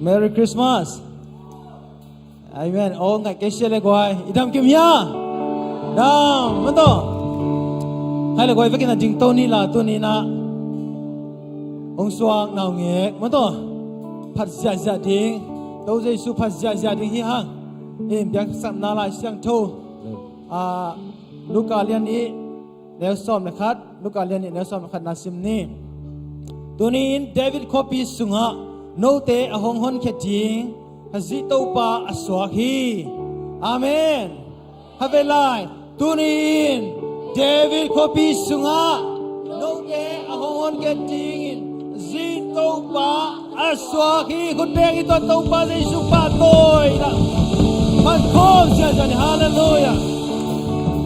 Merry Christmas Amen โอ้ไงเกษเลยกวยอีดำกิมยาดำมันโตให้เลยกวยเวกินจิงโตนี่ละตัวนี้นะองสวางนาวเงกมันโตพัดจ่าจ่าดิ้งตัวเจสุพัดจ่าจ่าดิ้งฮิฮังเอ็มยังสัมนาลายเสียงโตลูกาเลียนนี้เนลซอมนะครับลูกาเลียนนี้เนลซอมนะครับนาซิมนี่ตัวนี้เดวิดคอปีสุงะโนเตอหงหอนเขจิงฮัจิโตปาอสวาฮีอาเมนฮาเวลายตัวนี้เดวิดคอปีสุงะโนเตอหงหอนเขจิงจิโตปาอสวาฮีคุณเบงอีตัวโตปาเจสุปาโตยนะมันโคมเสียจันฮาเลลูยา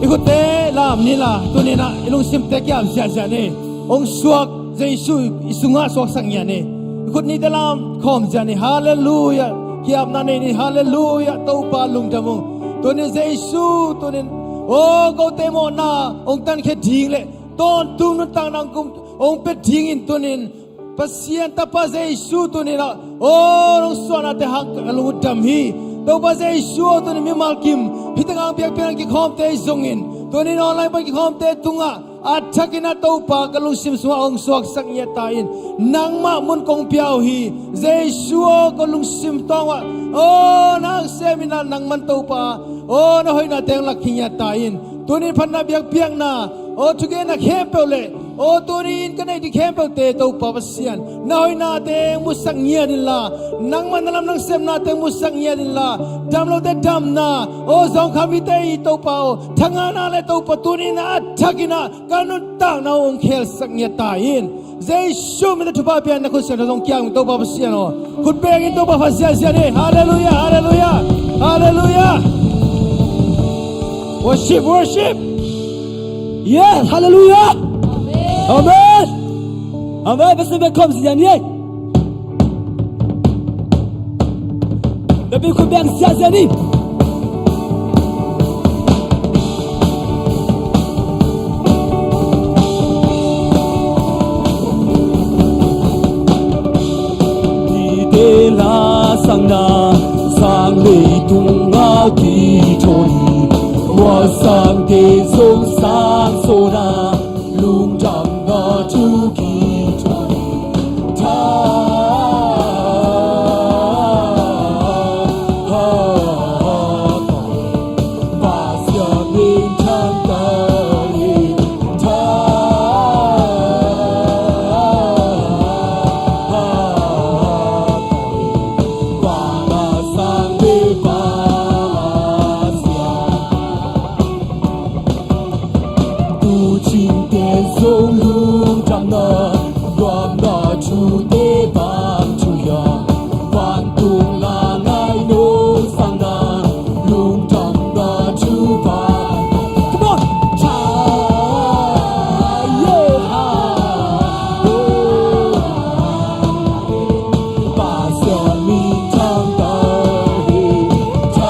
ikut telam ni lah tu ni nak ilung sim tekiam sia-sia ni ong suak Yesu isunga suak sangya ni ikut ni dalam khom sia ni haleluya kiam na ni haleluya tau pa lung damung tu ni Yesu tu ni oh kau temo na ong tan khe ding le ton tung nu tang nang kum ong pe ding in tu ni pasien tapa Yesu tu ni la oh ong suana te hak alung dam hi tau pa Yesu tu ni mi malkim hitangang biak piang ki khom te zongin tu ni online pa ki khom te tunga athakina tau pa kalung sim suwa ong suak sak nya tain nang ma mun kong piao hi Yesu kalung sim tongwa oh nang semina nang man tau pa oh na hoi na teng lak khinya tain tu ni phanna biak piang na oh thuge na khepele oh tu ni kan ai di khepel te tau pa pasian na hoi na teng musak nya din la nang man lam nang sem na teng musak nya din la dam lo te dam na oh zong khami te tau pa thanga na le tau pa tu ni na athakina kanun tang na ong khel sak nya tain Yesu mi tu pa pian na ko sia dong kyang tau pa pasian oh khut pe gi tau pa pasian sia ni hallelujah hallelujah hallelujah worship Yes, hallelujah. Amen. Amen. Beste willkommen Sie hier. Lebih ku biang sia-sia ni. Di dela sang na sang lei tung nga ki choi. 我上的松山索那龙长那出去传他把下面唱的他把那山的把松龙长那乱那出的帮助呀，万东那来弄上那龙长那出帮，怎么唱耶哈？把小米唱到唱。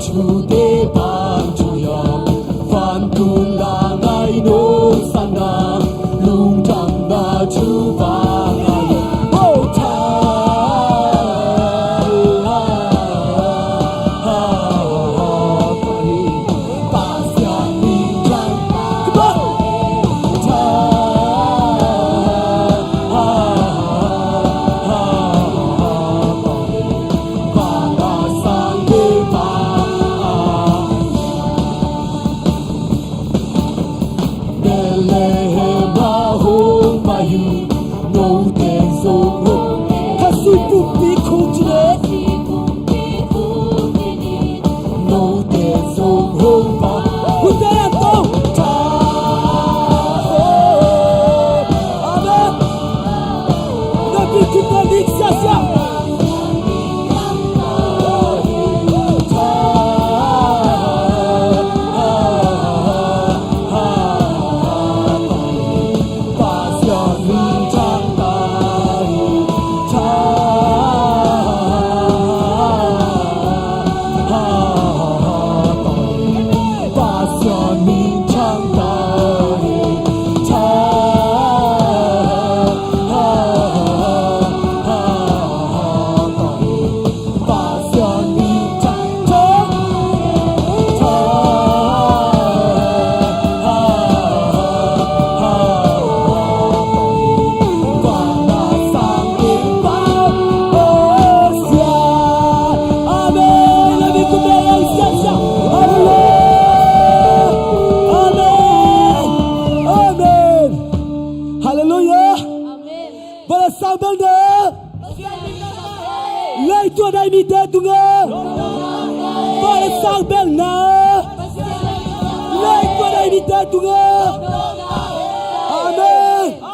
出的帮助呀，反动那爱弄上那龙长那出帮哦他把下你长他把那山的把。mi te tunga Pai sang bel na Lai qua đây mi te tunga Amen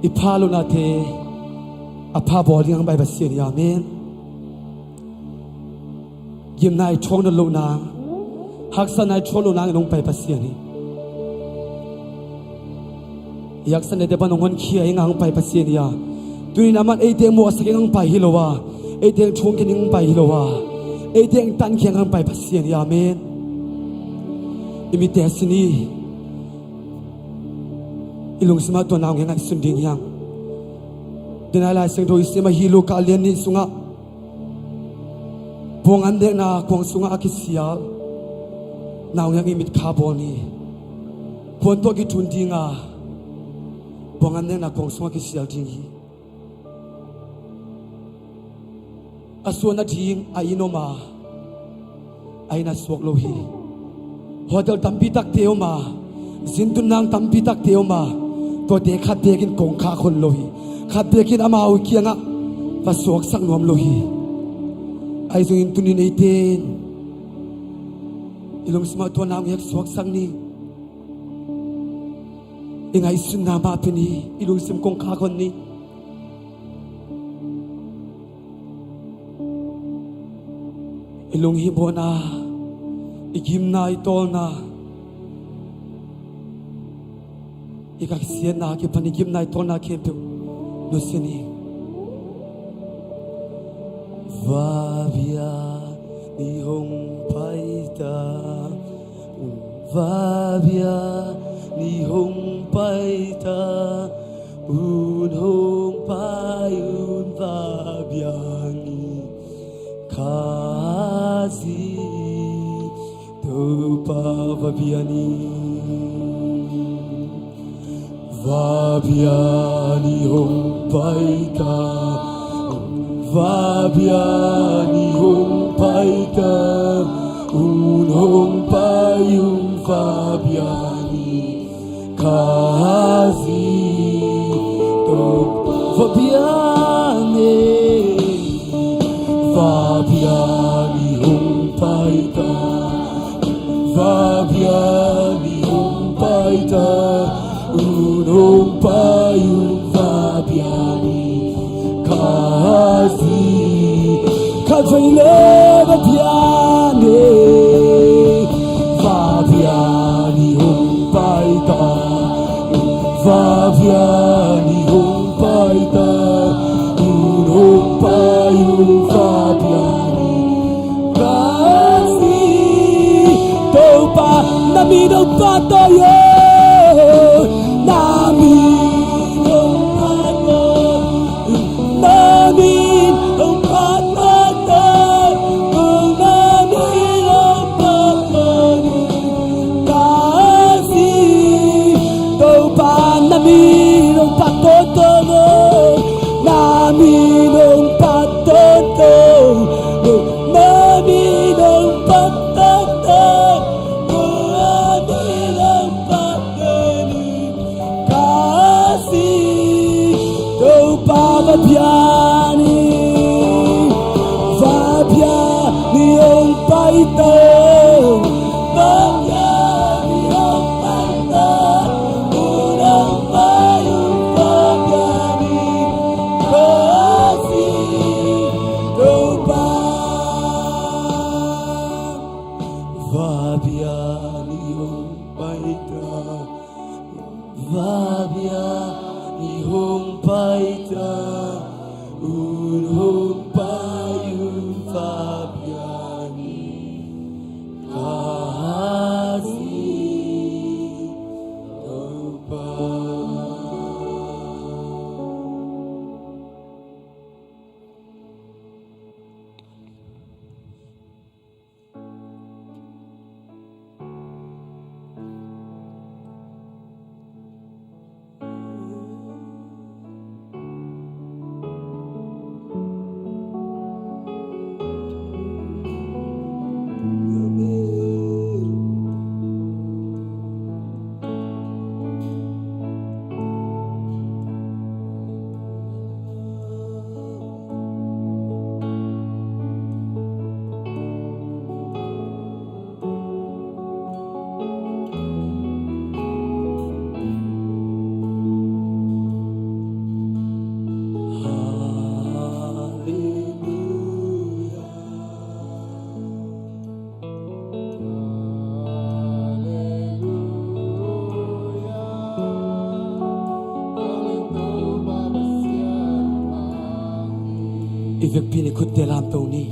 Ipalo na te apa body ang bay basir ya amen yim nai chong na lo na haksa nai chong lo na nong bay basir ni yaksa ne de banongon khia ang bay basir ya tuni naman e te mo asake ang bay hilowa e te chong ke ning bay hilowa เดียงตันเขียงกันไปพัสเซียนอาเมนอิมิเตสินีอิลุงสมาตัวนาวยังไงสุดดิ่งยังเดินอะไรสิ่งโดยสิมาฮิโลกาเลียนนี่สุงะพวงอันเดนาพวงสุงะกิเสียนาวยังอิมิตคาร์บอนีพวงตัวกิทุนดิ่งพวงอันเดนาพวงสุงะกิเสียดิ่งอาส่วนนั้นดิ่งไอ้โนมาไอ้น่าสวกโลหีโฮเทลตั้มพิทักษ์เทียวมาสินตุนนางตั้มพิทักษ์เทียวมาตัวเด็กขัดเด็กินกงขาคนโลหีขัดเด็กินอามาอุเคียงว่าสวกสักนวมโลหีไอ้ส่วนตุนินไอเทนอีลงสมาตัวนางเอกสวกสักนี้ยังไงสุนนามาเป็นนี้อีลงสิมกงขาคนนี้อีลงฮิโบนาอีกิมนาอีโตนาอีกักเสียนาคิพันอีกิมนาอีโตนาเข้มตัวนุสินีวาบิอานิฮงไปตาวาบิอานิฮงไปตาอุนฮงไปอุนวาบิอานีKazi Topa Vabiani Vabiani Hom Paita Vabiani Hom Paita Un Hom Payum Vabiani Kazi Topa Vabiani Vabiani Hom Paita Vabiani Hom Paita Un Hom Payum Vabiani Kazi Kavaile Vabiani Vabiani Hom Paita Vabiani Hom Paita Un Hom Payum Vabiani Kazi Topa Nami no patoyo Nami no pato Nami no pato Nami no pato Kazi Topa Nami no pato Nami no pato Nami no pato Vabiani Vabiani Hom Paita Vabiani Hom Paita Un Hom Payum Vabiani Kazi Topa Vabiani Hom Paita Vabiani Hom Paita Un Hom Payum Vabiani Kazi Topa Ivek pini kut delam tau ni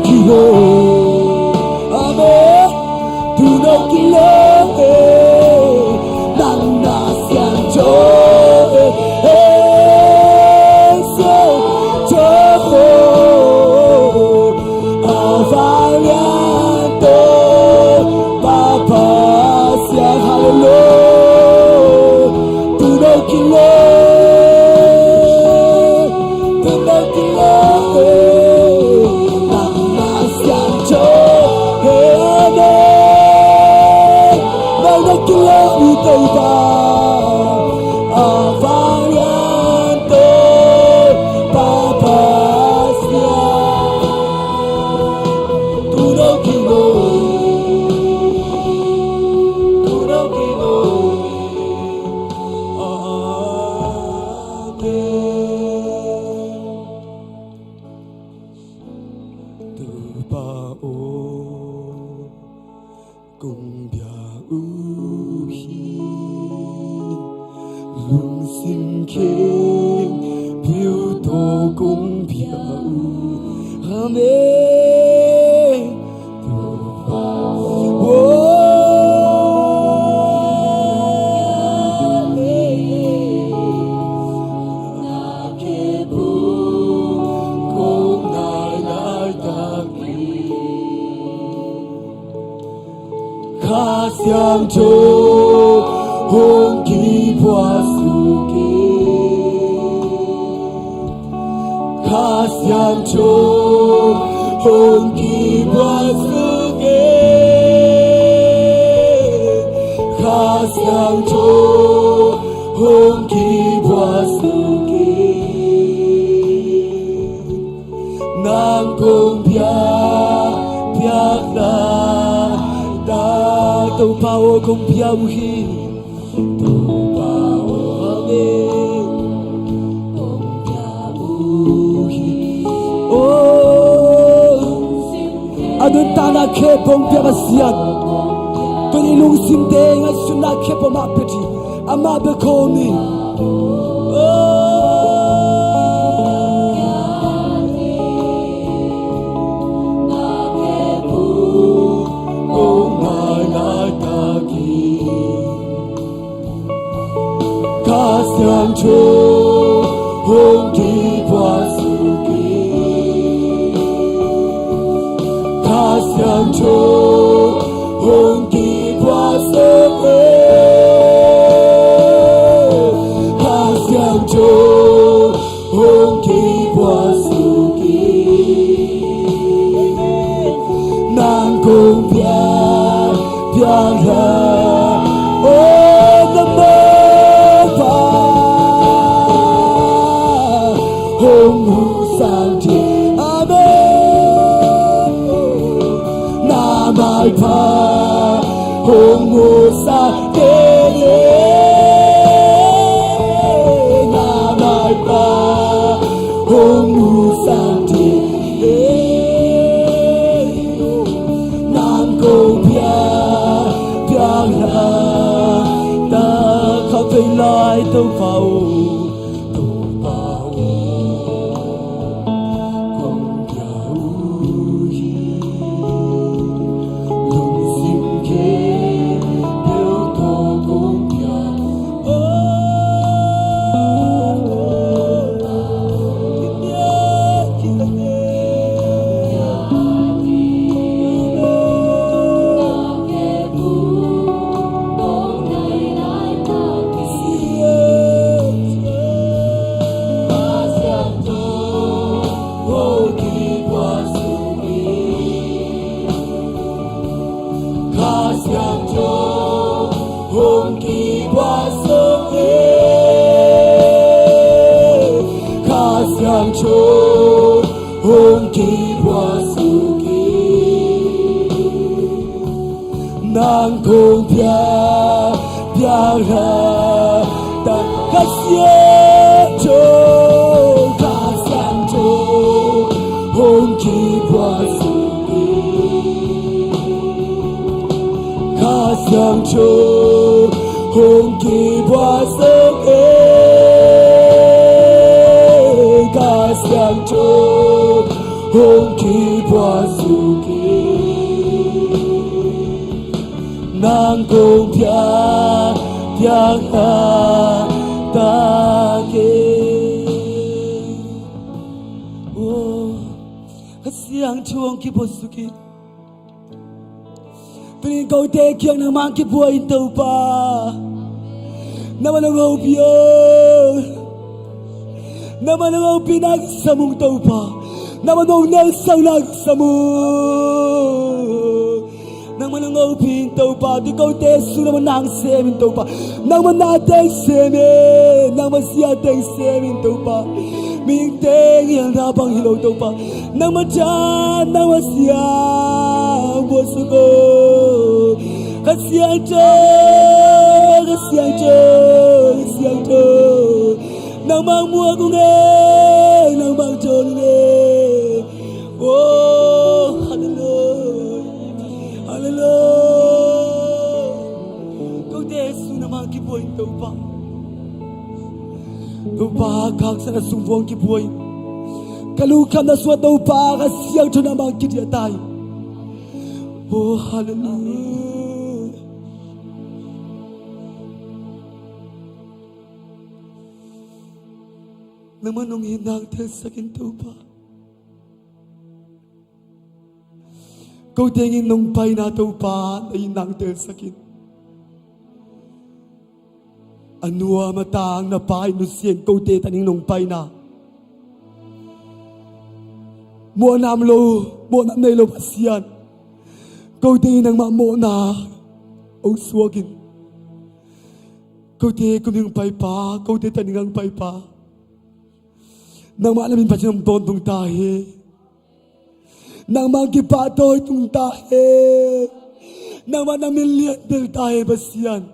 kilo Amen tu no kilo nang na siang cho so cho avalianto papa siang hallelujah tu no kilo cùng bia u hi lung sim khen phiêu tô cùng bia u amen Siang cho hong ki bua su ki Kha siang cho hong ki bua su ki Kha siang cho hong ki bua su ki Nang kong pia pia na tàu bao không phiêu hi tàu bao amen không phiêu hi oh adun ta na khe bong pia basian to ni lung sim de nga suna khe po ma peti ama be ko ni Siang cho hong ki bua su ki Kha siang cho hong ki bua su ki Kha siang cho hong ki bua su ki Nang kong pia pia la oh nam hong hu sang ti amen na mai pa hong hu sang te na mai pa hong hu sang ti nam ko pia pia la ta khao thấy lại tâu phao hong ki bua su ki Kha siang cho hong ki bua su ki Nang kong pia pia la ta kha siang cho Kha siang cho hong ki bua su ki Kha siang cho hong ki bua su ki Kha siang cho hong ki bua su ki nang kong pia ha ta ke oh hasiang chuang ki bua su ki Tuwing kau tekyang na mang kibuhay tau pa naman ang hopiyang naman ang hopinag sa mong tau pa naman ang nasang nagsamu naman ang hopin tau pa di kau tesu naman ang semin tau pa naman nateng semin naman siya teng semin tau pa Ming teng yang rabang hilaw tau pa naman dyan naman siya boso ko kasiang cho nang mang mua ko nghe nang mang chôn nghe oh hallelujah hallelujah câu Giêsu na mang kibuhay tau pa kang sa nasumbuang kibuhay kalukam na suat tau pa kasiang cho na mang kidia tayo oh hallelujah naman nung hinang tel sa ginto pa kau tingin nung pay na tau pa na hinang tel sa kin anua matang na pay no siyang kau te taning nung pay na mua nam nay lo pasiyan kau tingin nang mamo na ang suwagin kau te kuming pay pa kau te taning ang pay pa nang malamin pa siya ng tontong tahe nang magkipatoy itong tahe nang manamilyan del tahe ba siyan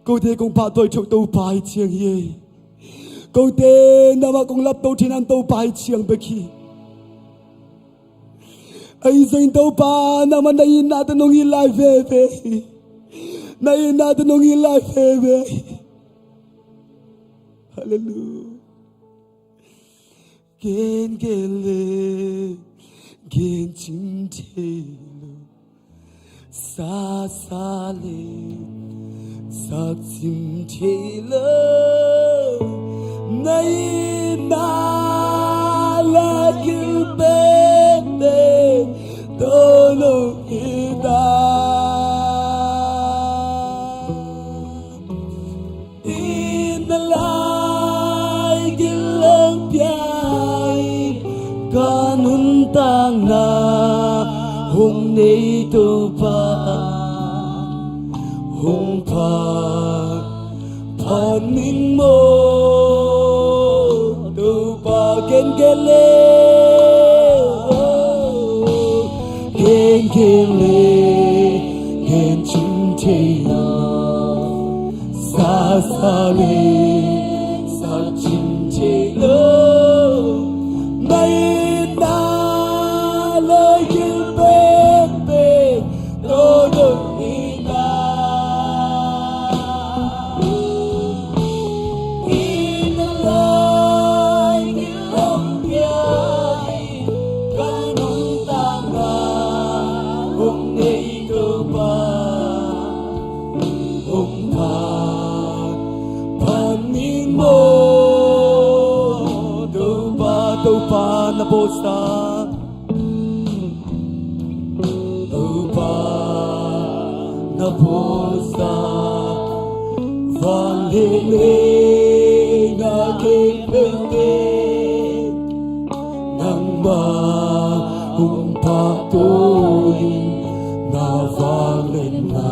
kau te kong patoy chok tau pahay siyang ye kau te nama kong lap tau tinan tau pahay siyang beki ay isang tau pa naman nayin natin nung ilay bebe nayin natin nung ilay bebe Hallelujah. Gen gele, gen chimtelo, sa sale, sak chimtelo, nay na lagi bete, tolo kita. Kanuntang na hong nito pa hong paning mo to pa gengele genchintelo sasali sa chintelo Bosa upa na bosa valele na kepende nang ba umpatoy na valena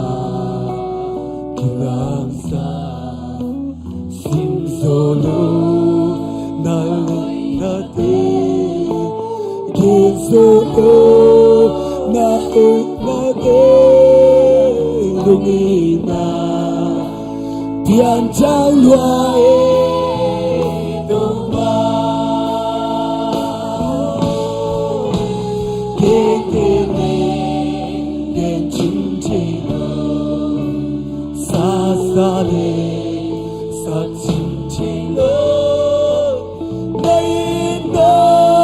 kilangsa simsolo na nate so na lumina tiang chang luai domba kekene genchintelo sasale sa chintelo na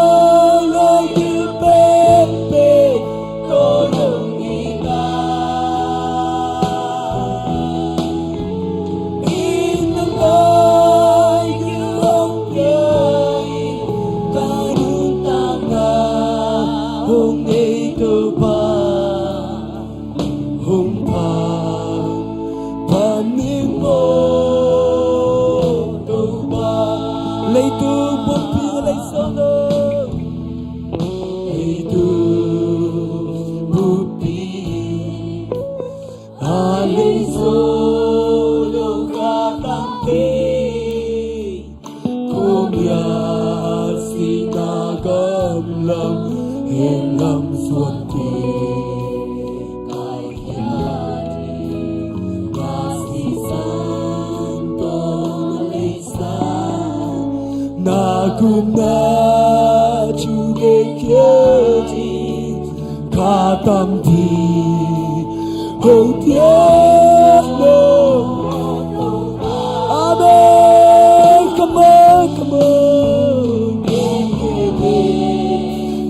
tấm lòng hẹn lòng suốt kỳ cài nhà đi và si san tôn lấy san na kum na chu ge kia đi ca tâm đi hậu thiên đô amen come on come on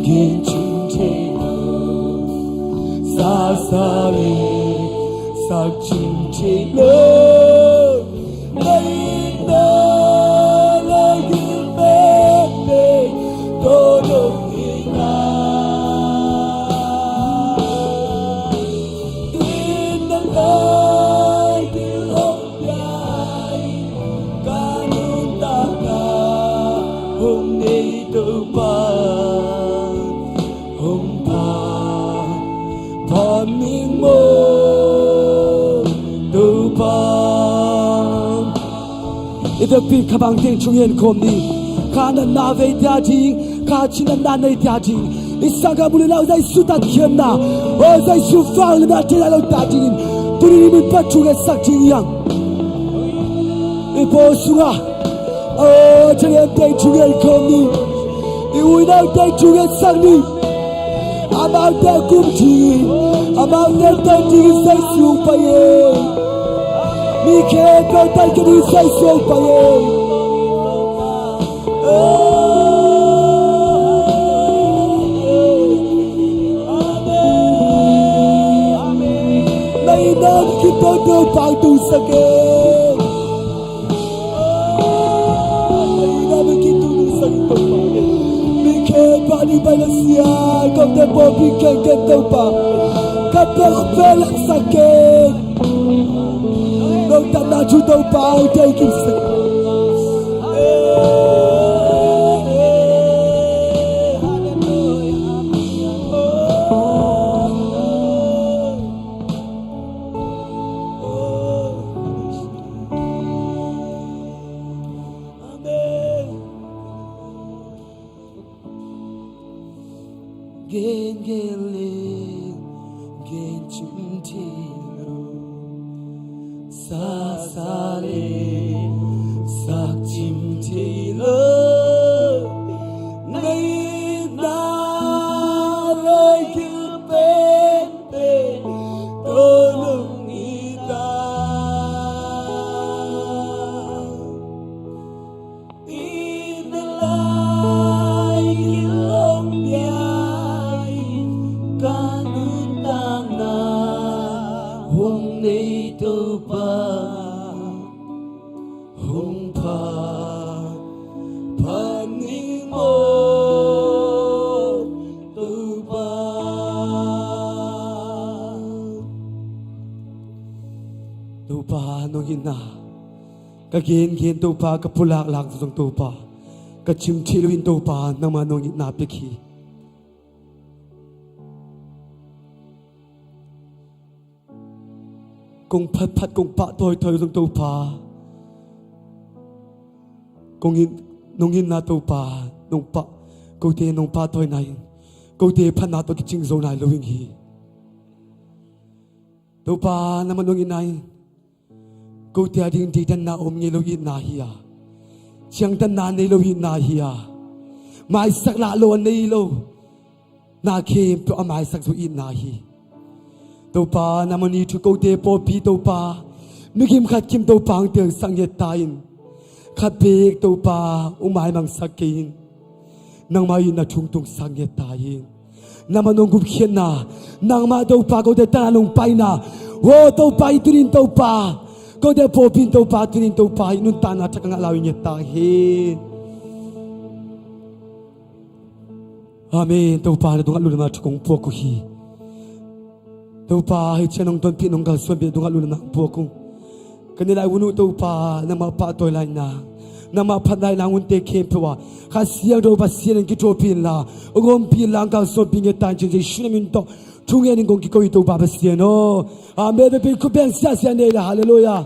kiến chung thế xa xa đi xa chung thế lơ lấy nơ lấy đi mê mê tô đồng ý na tin đến lời tiếng hồng dài ca nương ta ca hôm nay tự ba hôm ta thon miên mơ tự ba 이들 비 가방땡 중엔 곰니 가는 나베 대아징 가치는 나네 대아징 이사가 물에 나오자 수다 기었나 어자 수파를 나 대라로 따징인 두리님이 빠충에 싹징이양 이 보수가 저게 땡 중엔 곰니 이 우이나 땡 중엔 싹니 아마 땡 꿈지 아마 땡 땡징이 싹수파예 Mike Petal que dice soy paye Amen Nay nam kita do pang tu sake Nay nam kita do sake paye Mike pani balasia comme des bobby que topa Kapel pelak sake Nông ta na chú tàu bao tay kim sắc Gen gen lên gen chung thiêu xa xa lên sắc chim thì lơ ngày na lời kia bên bên tôi lưng nghĩ ta in lại kia ông nhai ca nương tang na hôm nay tôi ba hôm pa ni mo tôi ba nong ina ka gen tôi ba ka pulak lak song tôi ba ka chim chilwin tôi ba nang ma nong ina pekhi cùng phát cùng bạ tôi dùng tàu pa cùng nông in na tàu pa nông pa câu thế nông pa tôi này câu thế phát na tôi cái chinh dâu này lâu hình hi tàu pa nằm nông in này câu thế đình đi tan na ôm nghe lâu in na hi à chẳng tan na này lâu in na hi à mai sắc lạ lâu này lâu na kem tôi mai sắc zo in na hi tàu pa namani thu câu te po pi tàu pa mikim khat kim tàu pa ang tiang sang yet tain khat pek tàu pa umai mang sakin nang mai na chung tung sang yet tain namanong gup khian na nang ma tàu pa câu te ta long pai na wo tàu pa itunin tàu pa câu te po pin tàu pa tunin tàu pa nun ta na thakang alawin yet ta he amen tàu pa na dung alu na thukong po ko hi tàu pa hay chen nong ton pi nong gal suan bi dung alu na po kong kanila wunu tàu pa na ma pa toy lai na ma phat lai lang un te khem pwa kha siang do ba sian ki to pin la ogom pi lang gal so pin ye tan chen shi min to chung ye ning kong ki ko tàu pa ba sian no amen be ku ben sia sia ne la hallelujah